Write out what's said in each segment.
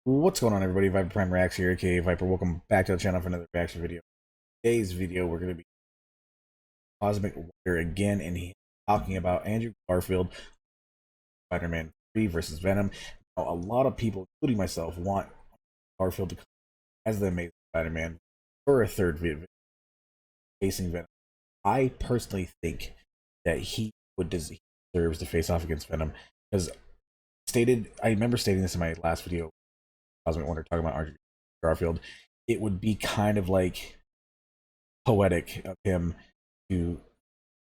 What's going on, everybody? Viper Prime Reacts here, aka Viper. Welcome back to the channel for another reaction video. Today's video, we're going to be Cosmic Wonder again, and he's talking about Andrew Garfield, Spider-Man 3 versus Venom. Now, a lot of people, including myself, want Garfield to come as the Amazing Spider-Man for a third video facing Venom. I personally think that he deserves to face off against Venom because I remember stating this in my last video, Cosmic Wonder, talking about Andrew Garfield. It would be kind of like poetic of him to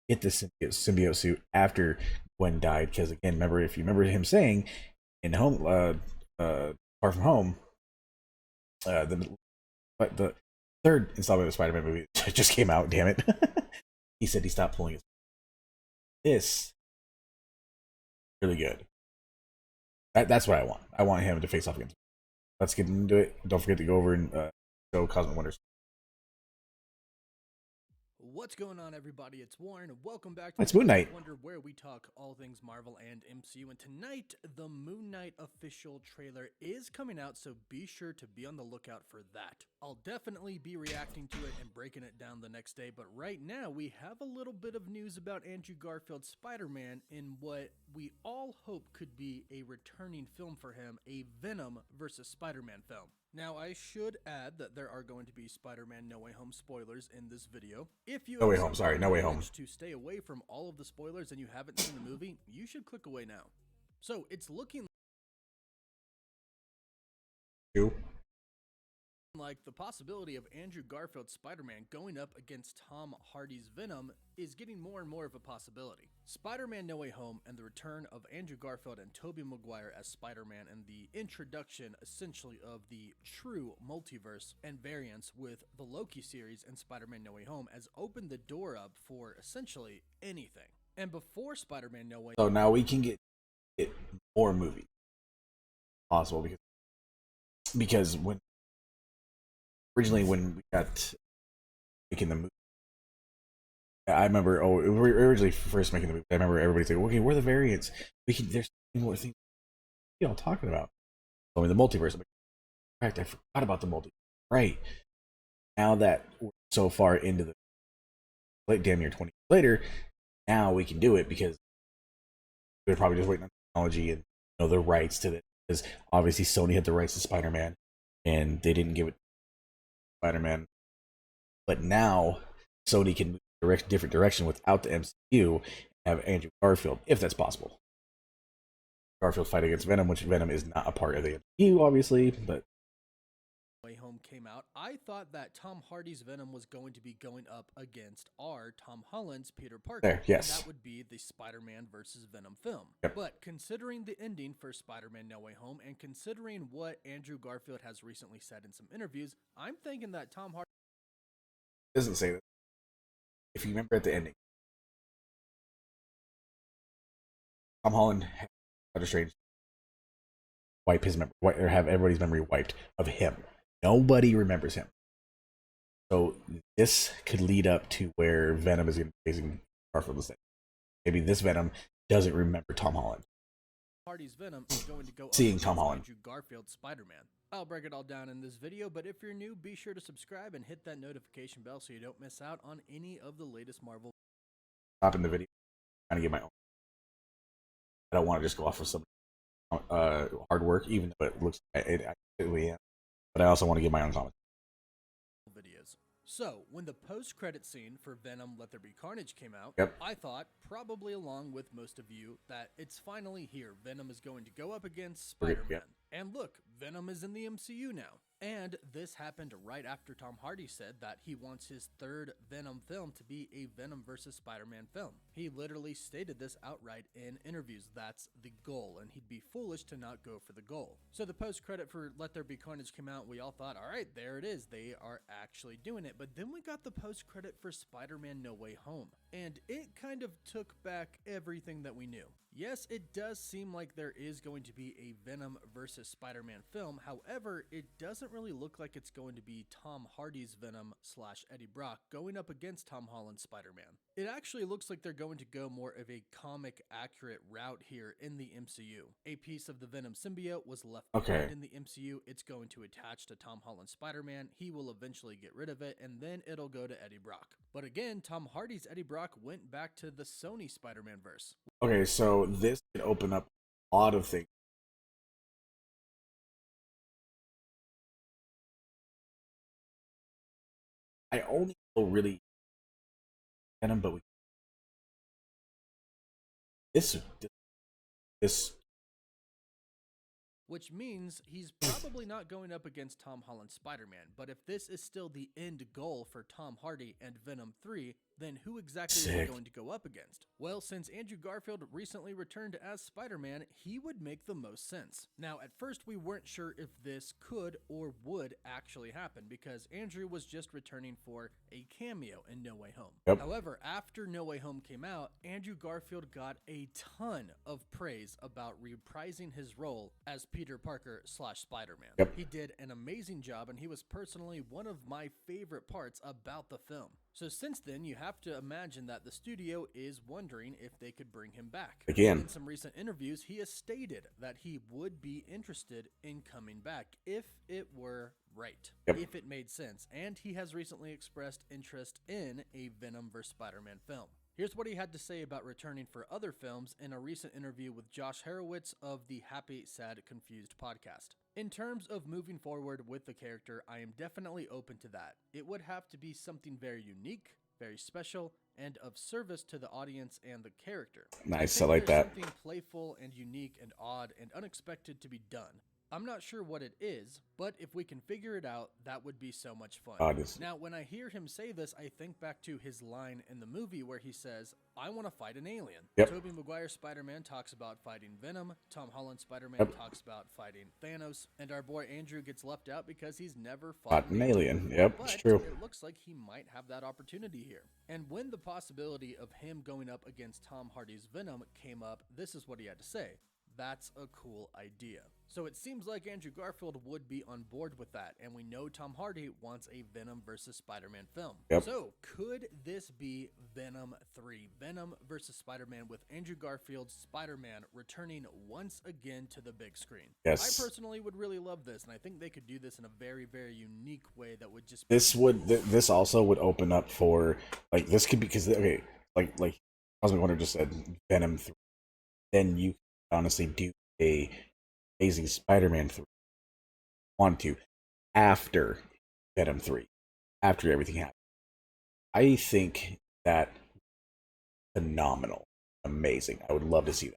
get the symbiote suit after Gwen died. Because again, remember, if you remember him saying in Far From Home, the third installment of the Spider-Man movie just came out. Damn it! He said he stopped pulling his. This really good. That's what I want. I want him to face off against. Let's get into it. Don't forget to go over and show Cosmic Wonder. What's going on, everybody? It's Warren. Welcome back to Moon Knight, Wonder, where we talk all things Marvel and MCU. And tonight, the Moon Knight official trailer is coming out, so be sure to be on the lookout for that. I'll definitely be reacting to it and breaking it down the next day, but right now we have a little bit of news about Andrew Garfield's Spider-Man in what we all hope could be a returning film for him, a Venom versus Spider-Man film. Now, I should add that there are going to be Spider-Man No Way Home spoilers in this video. If you No Way Home, sorry, No Way Home. To stay away from all of the spoilers and you haven't seen the movie, you should click away now. So, it's looking like the possibility of Andrew Garfield's Spider-Man going up against Tom Hardy's Venom is getting more and more of a possibility. Spider-Man No Way Home and the return of Andrew Garfield and Tobey Maguire as Spider-Man and the introduction, essentially, of the true multiverse and variants with the Loki series and Spider-Man No Way Home has opened the door up for essentially anything. And before Spider-Man No Way Home, so now we can get more movies possible because originally when we got making the movie, I remember we were originally first making the movie. I remember everybody saying, "Okay, where are the variants? There's more things you know talking about." Tell me the multiverse. I'm like, right, I forgot about the multiverse. Right now that we're so far into the like damn near 20 years later, now we can do it because they're probably just waiting on technology and the rights to it. Because obviously Sony had the rights to Spider-Man, and they didn't give it Spider-Man, but now Sony can move different direction without the MCU and have Andrew Garfield, if that's possible. Garfield fight against Venom, which Venom is not a part of the MCU, obviously, but Way Home came out, I thought that Tom Hardy's Venom was going to be going up against Tom Holland's Peter Parker. There, yes. And that would be the Spider-Man versus Venom film. Yep. But considering the ending for Spider-Man No Way Home and considering what Andrew Garfield has recently said in some interviews, I'm thinking that Tom Hardy doesn't say that. If you remember at the ending, Tom Holland had Doctor Strange wipe his memory, or have everybody's memory wiped of him. Nobody remembers him. So this could lead up to where Venom is going to be facing Garfield instead. Maybe this Venom doesn't remember Tom Holland. Hardy's Venom is going to go seeing Tom Holland. Andrew Garfield's Spider-Man. I'll break it all down in this video, but if you're new, be sure to subscribe and hit that notification bell so you don't miss out on any of the latest Marvel. Stopping the video, trying to get my own. I don't want to just go off of some hard work, even though it looks it actually am. But I also want to get my own comments. Videos. So, when the post-credit scene for Venom Let There Be Carnage came out, yep, I thought, probably along with most of you, that it's finally here. Venom is going to go up against Spider-Man. Yep. And look, Venom is in the MCU now. And this happened right after Tom Hardy said that he wants his third Venom film to be a Venom versus Spider-Man film. He literally stated this outright in interviews. That's the goal, and he'd be foolish to not go for the goal. So the post-credit for Let There Be Carnage came out. We all thought, all right, there it is. They are actually doing it. But then we got the post-credit for Spider-Man No Way Home, and it kind of took back everything that we knew. Yes, it does seem like there is going to be a Venom versus Spider-Man film. However, it doesn't really look like it's going to be Tom Hardy's Venom / Eddie Brock going up against Tom Holland's Spider-Man. It actually looks like they're going to go more of a comic accurate route here in the MCU. A piece of the Venom symbiote was left behind in the MCU. It's going to attach to Tom Holland's Spider-Man. He will eventually get rid of it, and then it'll go to Eddie Brock. But again, Tom Hardy's Eddie Brock went back to the Sony Spider-Man verse. Okay, so this could open up a lot of things. I only know really Venom, but this which means he's probably not going up against Tom Holland's Spider-Man. But if this is still the end goal for Tom Hardy and Venom 3, then who exactly is he going to go up against? Well, since Andrew Garfield recently returned as Spider-Man, he would make the most sense. Now, at first, we weren't sure if this could or would actually happen because Andrew was just returning for a cameo in No Way Home. Yep. However, after No Way Home came out, Andrew Garfield got a ton of praise about reprising his role as Peter Parker / Spider-Man. Yep. He did an amazing job, and he was personally one of my favorite parts about the film. So since then, you have to imagine that the studio is wondering if they could bring him back. Again. In some recent interviews, he has stated that he would be interested in coming back if it were right, if it made sense, and he has recently expressed interest in a Venom vs. Spider-Man film. Here's what he had to say about returning for other films in a recent interview with Josh Horowitz of the Happy, Sad, Confused podcast. In terms of moving forward with the character, I am definitely open to that. It would have to be something very unique, very special, and of service to the audience and the character. Nice, I like that. Something playful and unique and odd and unexpected to be done. I'm not sure what it is, but if we can figure it out, that would be so much fun. Now, when I hear him say this, I think back to his line in the movie where he says, "I want to fight an alien." Tobey Maguire's Spider-Man talks about fighting Venom, Tom Holland's Spider-Man talks about fighting Thanos, and our boy Andrew gets left out because he's never fought an alien. It's true. It looks like he might have that opportunity here. And when the possibility of him going up against Tom Hardy's Venom came up, this is what he had to say. That's a cool idea. So it seems like Andrew Garfield would be on board with that, and we know Tom Hardy wants a Venom vs. Spider-Man film. So could this be Venom 3, Venom vs. Spider-Man, with Andrew Garfield's Spider-Man returning once again to the big screen? I personally would really love this, and I think they could do this in a very, very unique way that would just... This also would open up for, like, this could be, because, okay, like Cosmic Wonder just said, Venom 3, then you honestly do a Amazing Spider-Man 3 want to after Venom 3, after everything happened. I think that phenomenal, amazing. I would love to see that.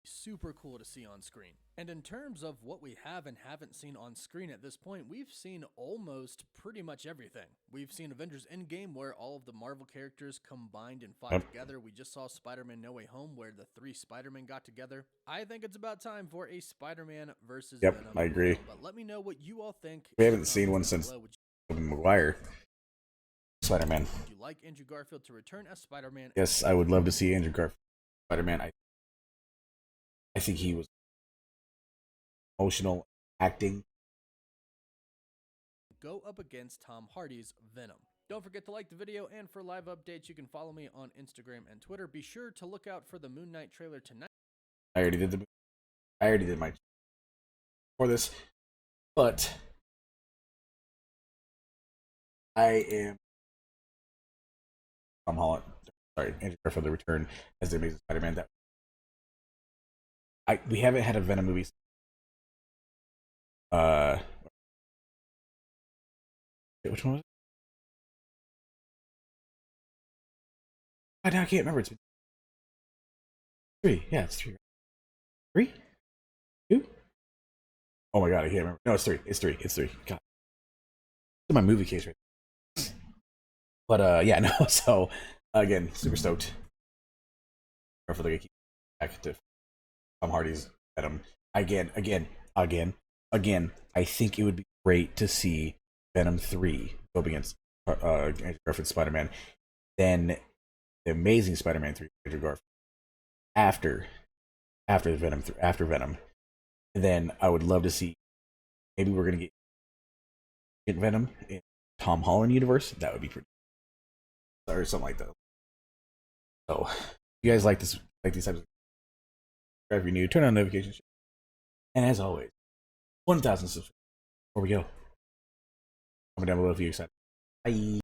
Super cool to see on screen. And in terms of what we have and haven't seen on screen at this point, we've seen almost pretty much everything. We've seen Avengers Endgame, where all of the Marvel characters combined and fought together. We just saw Spider-Man No Way Home, where the 3 Spider-Men got together. I think it's about time for a Spider-Man versus Venom. I agree. But let me know what you all think. We haven't seen one since Tobey Maguire Spider-Man. Would you like Andrew Garfield to return as Spider-Man? Yes, I would love to see Andrew Garfield Spider-Man. I think he was emotional acting. Go up against Tom Hardy's Venom. Don't forget to like the video, and for live updates, you can follow me on Instagram and Twitter. Be sure to look out for the Moon Knight trailer tonight. I already did my for this, but I am Tom Holland. Sorry, Andrew Garfield to return as the Amazing Spider-Man. We haven't had a Venom movie. Which one was it? I can't remember. It's 3. Yeah, it's 3. 3? 2? Oh my god, I can't remember. No, it's 3. It's 3. It's 3. God, it's in my movie case right now. But yeah, no. So again, super stoked. For the back to Tom Hardy's Venom. Again, I think it would be great to see Venom 3 go up against Andrew Garfield's Spider-Man, then the Amazing Spider-Man 3 Andrew Garfield after Venom. And then I would love to see, maybe we're gonna get Venom in Tom Holland universe. That would be pretty, or something like that. So, if you guys like this, like these types of, subscribe if you're new, turn on notifications, and as always, 1,000 subscribers. Before we go, comment down below if you're excited. Bye.